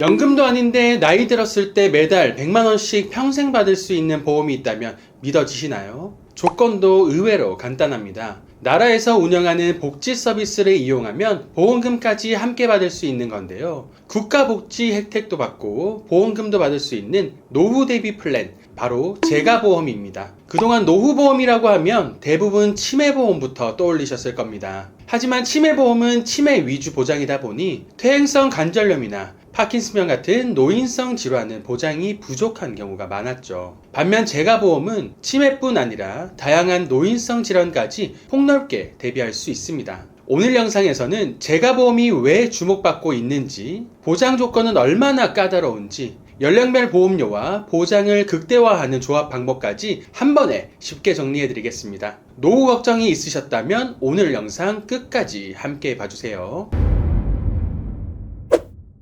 연금도 아닌데 나이 들었을 때 매달 100만원씩 평생 받을 수 있는 보험이 있다면 믿어지시나요? 조건도 의외로 간단합니다. 나라에서 운영하는 복지 서비스를 이용하면 보험금까지 함께 받을 수 있는 건데요. 국가복지 혜택도 받고 보험금도 받을 수 있는 노후 대비 플랜, 바로 재가보험입니다. 그동안 노후보험이라고 하면 대부분 치매보험부터 떠올리셨을 겁니다. 하지만 치매보험은 치매 위주 보장이다 보니 퇴행성 관절염이나 파킨슨병 같은 노인성 질환은 보장이 부족한 경우가 많았죠. 반면 재가보험은 치매뿐 아니라 다양한 노인성 질환까지 폭넓게 대비할 수 있습니다. 오늘 영상에서는 재가보험이 왜 주목받고 있는지, 보장 조건은 얼마나 까다로운지, 연령별 보험료와 보장을 극대화하는 조합 방법까지 한 번에 쉽게 정리해 드리겠습니다. 노후 걱정이 있으셨다면 오늘 영상 끝까지 함께 봐주세요.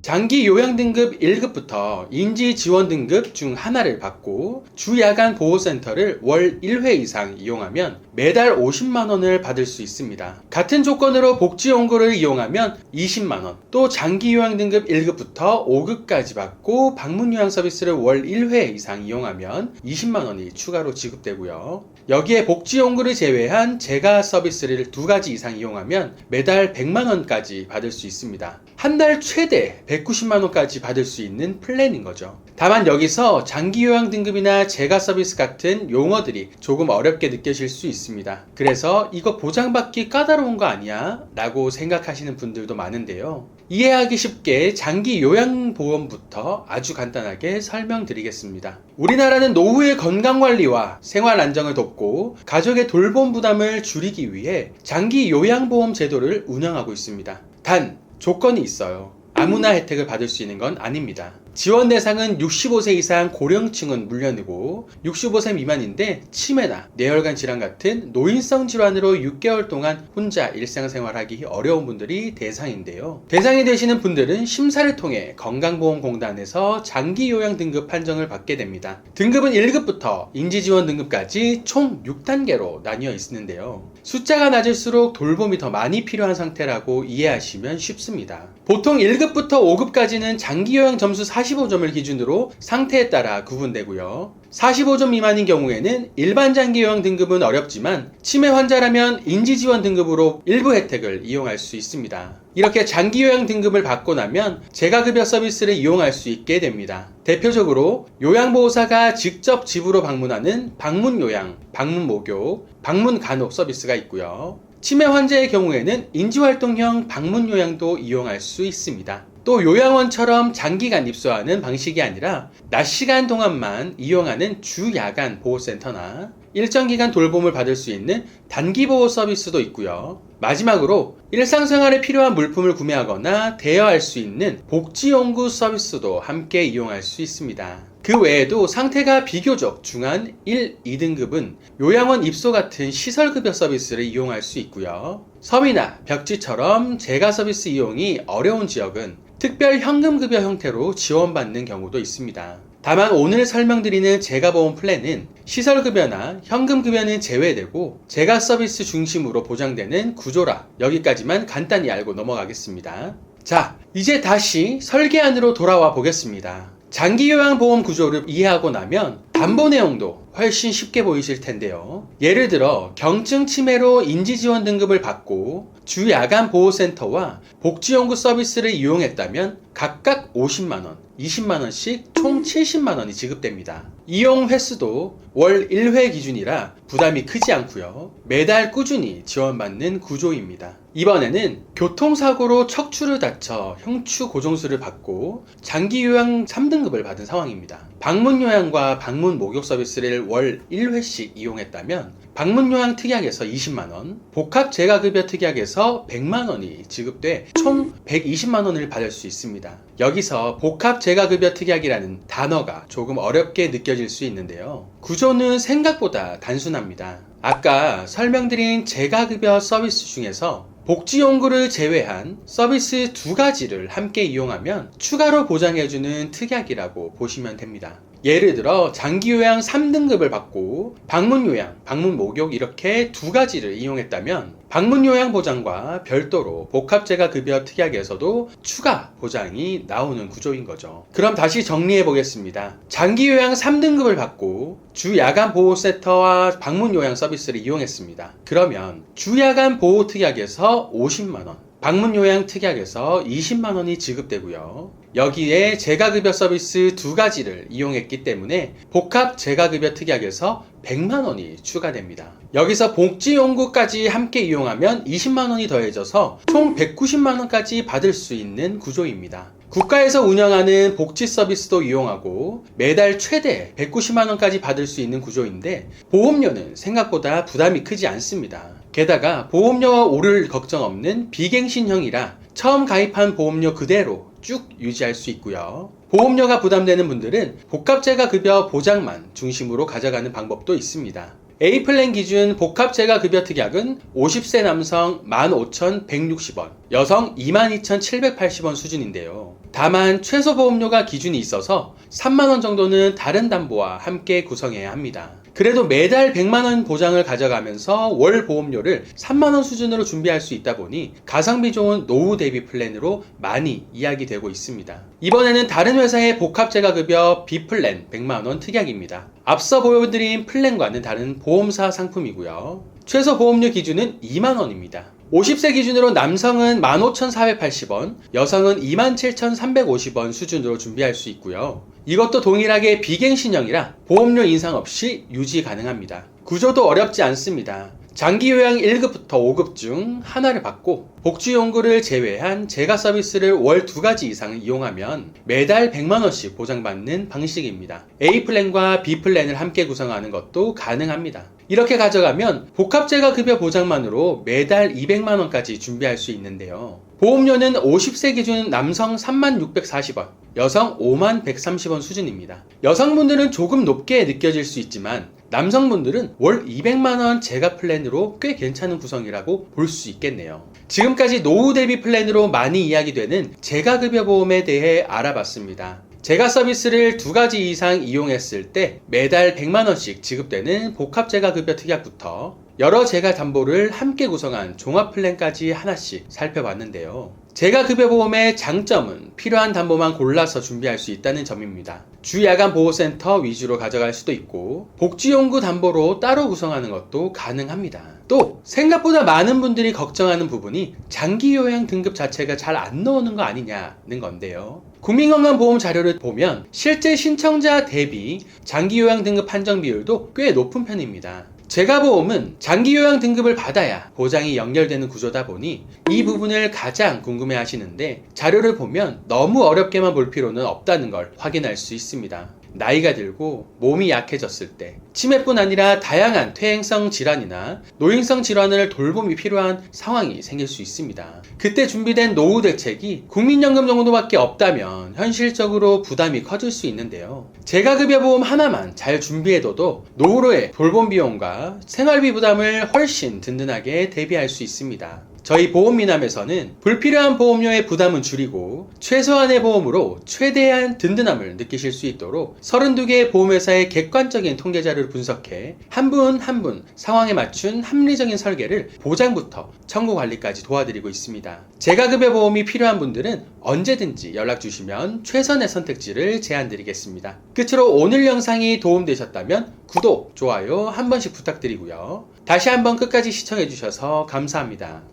장기 요양 등급 1급부터 인지 지원 등급 중 하나를 받고 주야간 보호센터를 월 1회 이상 이용하면 매달 50만원을 받을 수 있습니다. 같은 조건으로 복지연구를 이용하면 20만원, 또 장기 요양 등급 1급부터 5급까지 받고 방문 요양 서비스를 월 1회 이상 이용하면 20만원이 추가로 지급되고요. 여기에 복지연구를 제외한 재가 서비스를 2가지 이상 이용하면 매달 100만원까지 받을 수 있습니다. 한 달 최대 190만원까지 받을 수 있는 플랜인 거죠. 다만 여기서 장기 요양 등급이나 재가 서비스 같은 용어들이 조금 어렵게 느껴질 수 있습니다. 그래서 이거 보장받기 까다로운 거 아니야? 라고 생각하시는 분들도 많은데요. 이해하기 쉽게 장기 요양보험부터 아주 간단하게 설명드리겠습니다. 우리나라는 노후의 건강관리와 생활 안정을 돕고 가족의 돌봄 부담을 줄이기 위해 장기 요양보험 제도를 운영하고 있습니다. 단, 조건이 있어요. 아무나 혜택을 받을 수 있는 건 아닙니다. 지원 대상은 65세 이상 고령층은 물론이고 65세 미만인데 치매나 뇌혈관 질환 같은 노인성 질환으로 6개월 동안 혼자 일상생활하기 어려운 분들이 대상인데요. 대상이 되시는 분들은 심사를 통해 건강보험공단에서 장기요양 등급 판정을 받게 됩니다. 등급은 1급부터 인지지원 등급까지 총 6단계로 나뉘어 있는데요. 숫자가 낮을수록 돌봄이 더 많이 필요한 상태라고 이해하시면 쉽습니다. 보통 1급부터 5급까지는 장기요양 점수 45점을 기준으로 상태에 따라 구분되고요. 45점 미만인 경우에는 일반 장기요양 등급은 어렵지만 치매 환자라면 인지지원 등급으로 일부 혜택을 이용할 수 있습니다. 이렇게 장기요양 등급을 받고 나면 재가급여 서비스를 이용할 수 있게 됩니다. 대표적으로 요양보호사가 직접 집으로 방문하는 방문요양, 방문목욕, 방문간호 서비스가 있고요. 치매 환자의 경우에는 인지활동형 방문요양도 이용할 수 있습니다. 또 요양원처럼 장기간 입소하는 방식이 아니라 낮 시간 동안만 이용하는 주야간 보호센터나 일정 기간 돌봄을 받을 수 있는 단기보호 서비스도 있고요. 마지막으로 일상생활에 필요한 물품을 구매하거나 대여할 수 있는 복지연구 서비스도 함께 이용할 수 있습니다. 그 외에도 상태가 비교적 중한 1, 2등급은 요양원 입소 같은 시설급여 서비스를 이용할 수 있고요. 섬이나 벽지처럼 재가 서비스 이용이 어려운 지역은 특별 현금급여 형태로 지원받는 경우도 있습니다. 다만 오늘 설명드리는 재가보험 플랜은 시설급여나 현금급여는 제외되고 재가 서비스 중심으로 보장되는 구조라 여기까지만 간단히 알고 넘어가겠습니다. 자, 이제 다시 설계안으로 돌아와 보겠습니다. 장기요양보험 구조를 이해하고 나면 담보 내용도 훨씬 쉽게 보이실 텐데요. 예를 들어 경증 치매로 인지지원 등급을 받고 주야간 보호센터와 복지연구 서비스를 이용했다면 각각 50만원, 20만원씩 총 70만원이 지급됩니다. 이용 횟수도 월 1회 기준이라 부담이 크지 않고요. 매달 꾸준히 지원받는 구조입니다. 이번에는 교통사고로 척추를 다쳐 흉추 고정수를 받고 장기요양 3등급을 받은 상황입니다. 방문요양과 방문목욕 서비스를 월 1회씩 이용했다면 방문요양 특약에서 20만원, 복합재가급여 특약에서 100만원이 지급돼 총 120만원을 받을 수 있습니다. 여기서 복합재가급여 특약이라는 단어가 조금 어렵게 느껴질 수 있는데요. 구조는 생각보다 단순합니다. 아까 설명드린 재가급여 서비스 중에서 복지연구를 제외한 서비스 2가지를 함께 이용하면 추가로 보장해주는 특약이라고 보시면 됩니다. 예를 들어 장기요양 3등급을 받고 방문요양, 방문목욕 이렇게 두 가지를 이용했다면 방문요양 보장과 별도로 복합재가급여 특약에서도 추가 보장이 나오는 구조인 거죠. 그럼 다시 정리해 보겠습니다. 장기요양 3등급을 받고 주야간 보호센터와 방문요양 서비스를 이용했습니다. 그러면 주야간 보호특약에서 50만원, 방문요양 특약에서 20만원이 지급되고요. 여기에 재가급여 서비스 두 가지를 이용했기 때문에 복합 재가급여 특약에서 100만원이 추가됩니다. 여기서 복지용구까지 함께 이용하면 20만원이 더해져서 총 190만원까지 받을 수 있는 구조입니다. 국가에서 운영하는 복지 서비스도 이용하고 매달 최대 190만원까지 받을 수 있는 구조인데 보험료는 생각보다 부담이 크지 않습니다. 게다가 보험료가 오를 걱정 없는 비갱신형이라 처음 가입한 보험료 그대로 쭉 유지할 수 있고요. 보험료가 부담되는 분들은 복합재가급여 보장만 중심으로 가져가는 방법도 있습니다. A플랜 기준 복합재가급여 특약은 50세 남성 15,160원, 여성 22,780원 수준인데요. 다만 최소 보험료가 기준이 있어서 3만원 정도는 다른 담보와 함께 구성해야 합니다. 그래도 매달 100만원 보장을 가져가면서 월 보험료를 3만원 수준으로 준비할 수 있다 보니 가성비 좋은 노후 대비 플랜으로 많이 이야기되고 있습니다. 이번에는 다른 회사의 복합재가급여 B플랜 100만원 특약입니다. 앞서 보여드린 플랜과는 다른 보험사 상품이고요. 최소 보험료 기준은 2만원입니다. 50세 기준으로 남성은 15,480원, 여성은 27,350원 수준으로 준비할 수 있고요. 이것도 동일하게 비갱신형이라 보험료 인상 없이 유지 가능합니다. 구조도 어렵지 않습니다. 장기요양 1급부터 5급 중 하나를 받고 복지용구를 제외한 재가 서비스를 월 2가지 이상 이용하면 매달 100만원씩 보장받는 방식입니다. A플랜과 B플랜을 함께 구성하는 것도 가능합니다. 이렇게 가져가면 복합재가급여 보장만으로 매달 200만원까지 준비할 수 있는데요. 보험료는 50세 기준 남성 3640원, 여성 5130원 수준입니다. 여성분들은 조금 높게 느껴질 수 있지만 남성분들은 월 200만원 재가 플랜으로 꽤 괜찮은 구성이라고 볼 수 있겠네요. 지금까지 노후 대비 플랜으로 많이 이야기되는 재가급여 보험에 대해 알아봤습니다. 재가 서비스를 2가지 이상 이용했을 때 매달 100만원씩 지급되는 복합재가급여 특약부터 여러 재가 담보를 함께 구성한 종합플랜까지 하나씩 살펴봤는데요. 재가급여보험의 장점은 필요한 담보만 골라서 준비할 수 있다는 점입니다. 주야간 보호센터 위주로 가져갈 수도 있고 복지용구 담보로 따로 구성하는 것도 가능합니다. 또 생각보다 많은 분들이 걱정하는 부분이 장기요양 등급 자체가 잘 안 나오는 거 아니냐는 건데요. 국민건강보험 자료를 보면 실제 신청자 대비 장기요양 등급 판정 비율도 꽤 높은 편입니다. 재가보험은 장기요양 등급을 받아야 보장이 연결되는 구조다 보니 이 부분을 가장 궁금해 하시는데 자료를 보면 너무 어렵게만 볼 필요는 없다는 걸 확인할 수 있습니다. 나이가 들고 몸이 약해졌을 때 치매뿐 아니라 다양한 퇴행성 질환이나 노인성 질환을 돌봄이 필요한 상황이 생길 수 있습니다. 그때 준비된 노후 대책이 국민연금 정도밖에 없다면 현실적으로 부담이 커질 수 있는데요. 재가급여보험 하나만 잘 준비해둬도 노후로의 돌봄 비용과 생활비 부담을 훨씬 든든하게 대비할 수 있습니다. 저희 보험미남에서는 불필요한 보험료의 부담은 줄이고 최소한의 보험으로 최대한 든든함을 느끼실 수 있도록 32개의 보험회사의 객관적인 통계자료를 분석해 한 분 한 분 상황에 맞춘 합리적인 설계를 보장부터 청구 관리까지 도와드리고 있습니다. 재가급여 보험이 필요한 분들은 언제든지 연락 주시면 최선의 선택지를 제안드리겠습니다. 끝으로 오늘 영상이 도움되셨다면 구독, 좋아요 한 번씩 부탁드리고요. 다시 한번 끝까지 시청해 주셔서 감사합니다.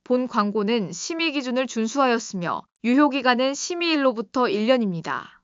본 광고는 심의 기준을 준수하였으며 유효기간은 심의일로부터 1년입니다.